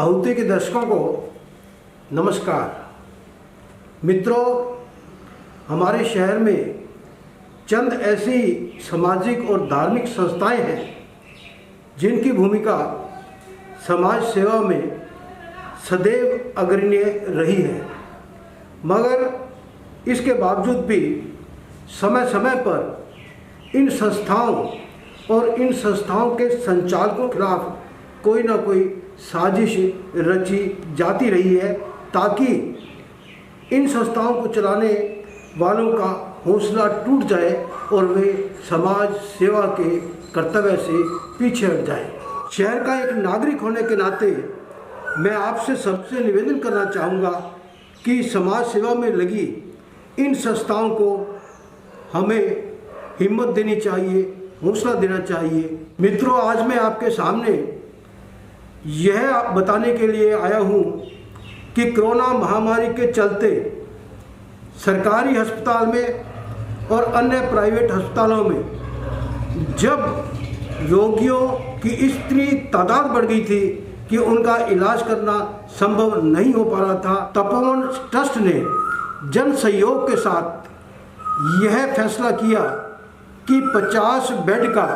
आहुति के दर्शकों को नमस्कार। मित्रों, हमारे शहर में चंद ऐसी सामाजिक और धार्मिक संस्थाएं हैं जिनकी भूमिका समाज सेवा में सदैव अग्रणीय रही है, मगर इसके बावजूद भी समय समय पर इन संस्थाओं और इन संस्थाओं के संचालकों के खिलाफ कोई ना कोई साजिश रची जाती रही है ताकि इन संस्थाओं को चलाने वालों का हौसला टूट जाए और वे समाज सेवा के कर्तव्य से पीछे हट जाए। शहर का एक नागरिक होने के नाते मैं आपसे सबसे निवेदन करना चाहूँगा कि समाज सेवा में लगी इन संस्थाओं को हमें हिम्मत देनी चाहिए, हौसला देना चाहिए। मित्रों, आज मैं आपके सामने यह बताने के लिए आया हूँ कि कोरोना महामारी के चलते सरकारी अस्पताल में और अन्य प्राइवेट अस्पतालों में जब रोगियों की इतनी तादाद बढ़ गई थी कि उनका इलाज करना संभव नहीं हो पा रहा था, तपोवन ट्रस्ट ने जन सहयोग के साथ यह फैसला किया कि 50 बेड का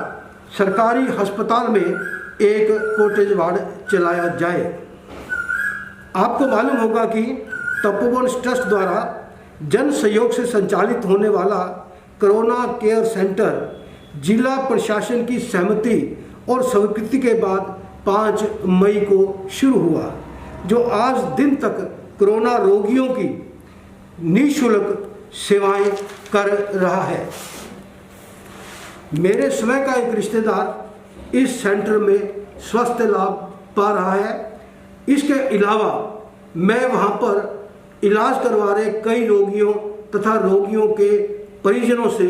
सरकारी अस्पताल में एक कॉटेज वार्ड चलाया जाए। आपको मालूम होगा कि तपोवन ट्रस्ट द्वारा जन सहयोग से संचालित होने वाला कोरोना केयर सेंटर जिला प्रशासन की सहमति और स्वीकृति के बाद 5 मई को शुरू हुआ, जो आज दिन तक कोरोना रोगियों की निःशुल्क सेवाएं कर रहा है। मेरे स्वयं का एक रिश्तेदार इस सेंटर में स्वास्थ्य लाभ पा रहा है। इसके अलावा मैं वहां पर इलाज करवा रहे कई रोगियों तथा रोगियों के परिजनों से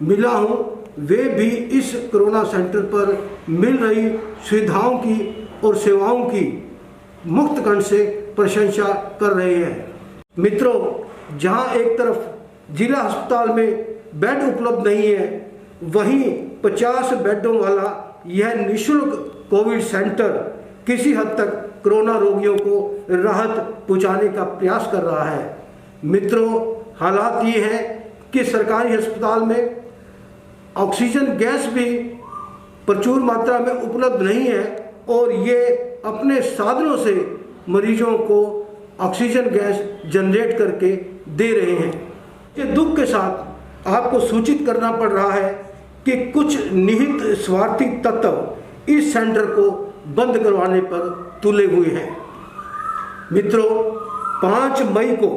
मिला हूं। वे भी इस कोरोना सेंटर पर मिल रही सुविधाओं की और सेवाओं की मुक्त कंठ से प्रशंसा कर रहे हैं। मित्रों, जहां एक तरफ जिला अस्पताल में बेड उपलब्ध नहीं है, वहीं 50 बेडों वाला यह निःशुल्क कोविड सेंटर किसी हद तक कोरोना रोगियों को राहत पहुंचाने का प्रयास कर रहा है। मित्रों, हालात ये है कि सरकारी अस्पताल में ऑक्सीजन गैस भी प्रचुर मात्रा में उपलब्ध नहीं है और ये अपने साधनों से मरीजों को ऑक्सीजन गैस जनरेट करके दे रहे हैं। ये दुख के साथ आपको सूचित करना पड़ रहा है कि कुछ निहित स्वार्थी तत्व इस सेंटर को बंद करवाने पर तुले हुए हैं। मित्रों, 5 मई को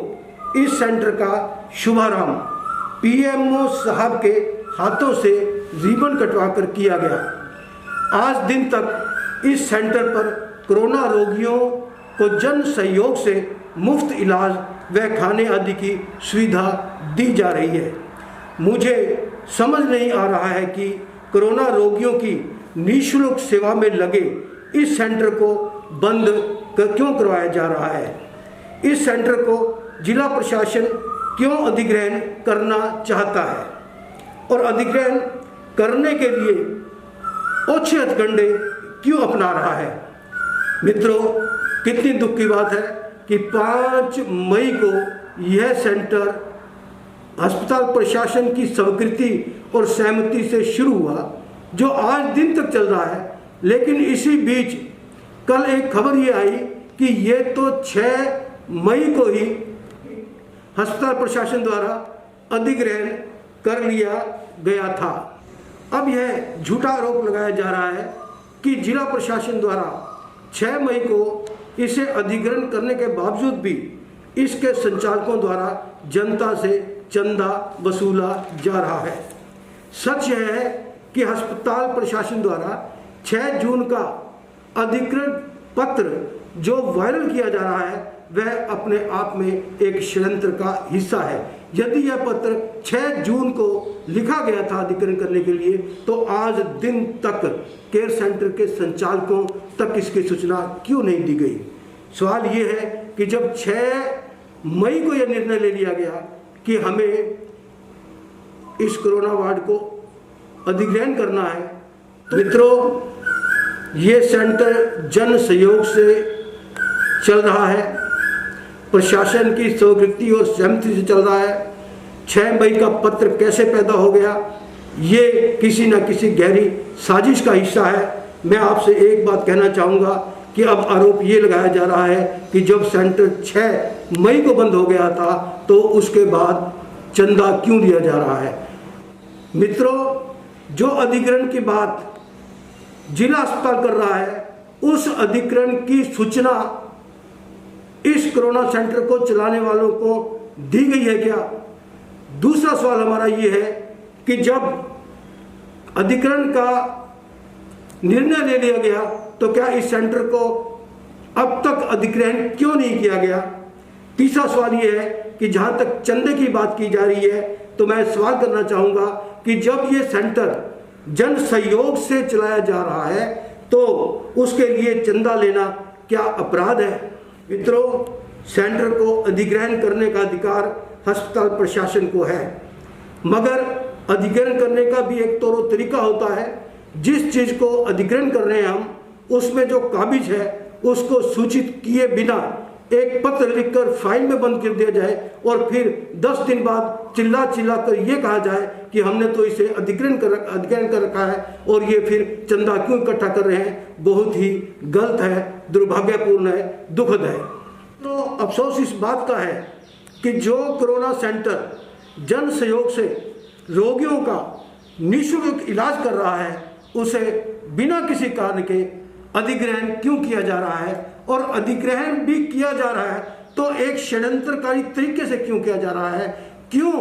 इस सेंटर का शुभारंभ पीएमओ साहब के हाथों से रिबन कटवाकर किया गया। आज दिन तक इस सेंटर पर कोरोना रोगियों को जन सहयोग से मुफ्त इलाज व खाने आदि की सुविधा दी जा रही है। मुझे समझ नहीं आ रहा है कि कोरोना रोगियों की निःशुल्क सेवा में लगे इस सेंटर को बंद क्यों करवाया जा रहा है। इस सेंटर को जिला प्रशासन क्यों अधिग्रहण करना चाहता है और अधिग्रहण करने के लिए ओछे हथकंडे क्यों अपना रहा है। मित्रों, कितनी दुख की बात है कि 5 मई को यह सेंटर अस्पताल प्रशासन की स्वीकृति और सहमति से शुरू हुआ, जो आज दिन तक चल रहा है। लेकिन इसी बीच कल एक खबर ये आई कि ये तो 6 मई को ही अस्पताल प्रशासन द्वारा अधिग्रहण कर लिया गया था। अब यह झूठा आरोप लगाया जा रहा है कि जिला प्रशासन द्वारा 6 मई को इसे अधिग्रहण करने के बावजूद भी इसके संचालकों द्वारा जनता से चंदा वसूला जा रहा है। सच यह है कि अस्पताल प्रशासन द्वारा 6 जून का अधिकृत पत्र जो वायरल किया जा रहा है वह अपने आप में एक षड्यंत्र का हिस्सा है। यदि यह पत्र 6 जून को लिखा गया था अधिग्रहण करने के लिए, तो आज दिन तक केयर सेंटर के संचालकों तक इसकी सूचना क्यों नहीं दी गई। सवाल ये है कि जब 6 मई को यह निर्णय ले लिया गया कि हमें इस कोरोना वार्ड को अधिग्रहण करना है, तो मित्रों, ये सेंटर जन सहयोग से चल रहा है, प्रशासन की स्वीकृति और सहमति से चल रहा है। 6 मई का पत्र कैसे पैदा हो गया, ये किसी न किसी गहरी साजिश का हिस्सा है। मैं आपसे एक बात कहना चाहूँगा कि अब आरोप ये लगाया जा रहा है कि जब सेंटर 6 मई को बंद हो गया था तो उसके बाद चंदा क्यों दिया जा रहा है। मित्रों, जो अधिग्रहण की बात जिला अस्पताल कर रहा है, उस अधिग्रहण की सूचना इस कोरोना सेंटर को चलाने वालों को दी गई है क्या? दूसरा सवाल हमारा ये है कि जब अधिग्रहण का निर्णय ले लिया गया तो क्या इस सेंटर को अब तक अधिग्रहण क्यों नहीं किया गया? तीसरा सवाल ये है कि जहां तक चंदे की बात की जा रही है तो मैं सवाल करना चाहूंगा कि जब ये सेंटर जन सहयोग से चलाया जा रहा है तो उसके लिए चंदा लेना क्या अपराध है? मित्रों, सेंटर को अधिग्रहण करने का अधिकार अस्पताल प्रशासन को है, मगर अधिग्रहण करने का भी एक तौर तरीका होता है। जिस चीज को अधिग्रहण कर रहे हैं हम, उसमें जो काबिज है उसको सूचित किए बिना एक पत्र लिखकर फाइल में बंद कर दिया जाए और फिर 10 दिन बाद चिल्ला कर ये कहा जाए कि हमने तो इसे अधिग्रहण कर रखा है और ये फिर चंदा क्यों इकट्ठा कर रहे हैं, बहुत ही गलत है, दुर्भाग्यपूर्ण है, दुखद है। तो अफसोस इस बात का है कि जो कोरोना सेंटर जन सहयोग से रोगियों का निःशुल्क इलाज कर रहा है उसे बिना किसी कारण के अधिग्रहण क्यों किया जा रहा है, और अधिग्रहण भी किया जा रहा है तो एक षड्यंत्रकारी तरीके से क्यों किया जा रहा है? क्यों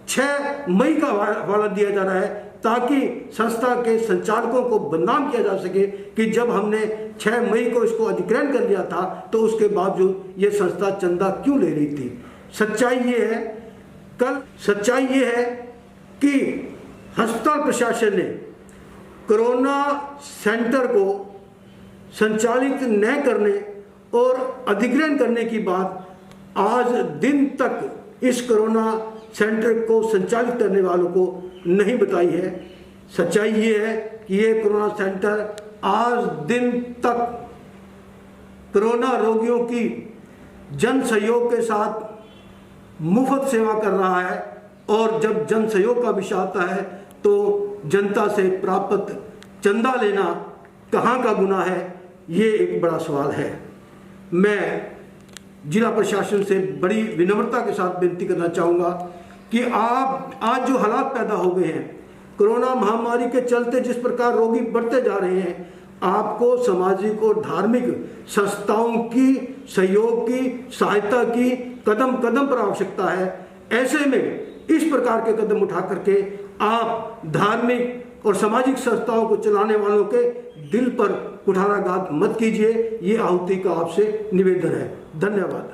6 मई का हवाला दिया जा रहा है ताकि संस्था के संचालकों को बदनाम किया जा सके कि जब हमने 6 मई को इसको अधिग्रहण कर लिया था तो उसके बावजूद ये संस्था चंदा क्यों ले रही थी। सच्चाई ये है कि अस्पताल प्रशासन ने कोरोना सेंटर को संचालित न करने और अधिग्रहण करने की बात आज दिन तक इस कोरोना सेंटर को संचालित करने वालों को नहीं बताई है। सच्चाई ये है कि ये कोरोना सेंटर आज दिन तक कोरोना रोगियों की जन सहयोग के साथ मुफ्त सेवा कर रहा है, और जब जन सहयोग का विषय आता है तो जनता से प्राप्त चंदा लेना कहाँ का गुनाह है, ये एक बड़ा सवाल है। मैं जिला प्रशासन से बड़ी विनम्रता के साथ विनती करना चाहूँगा कि आप आज जो हालात पैदा हो गए हैं कोरोना महामारी के चलते, जिस प्रकार रोगी बढ़ते जा रहे हैं, आपको सामाजिक और धार्मिक संस्थाओं की सहयोग की, सहायता की कदम कदम पर आवश्यकता है। ऐसे में इस प्रकार के कदम उठा करके आप धार्मिक और सामाजिक संस्थाओं को चलाने वालों के दिल पर कुठाराघात मत कीजिए। ये आहुति का आपसे निवेदन है। धन्यवाद।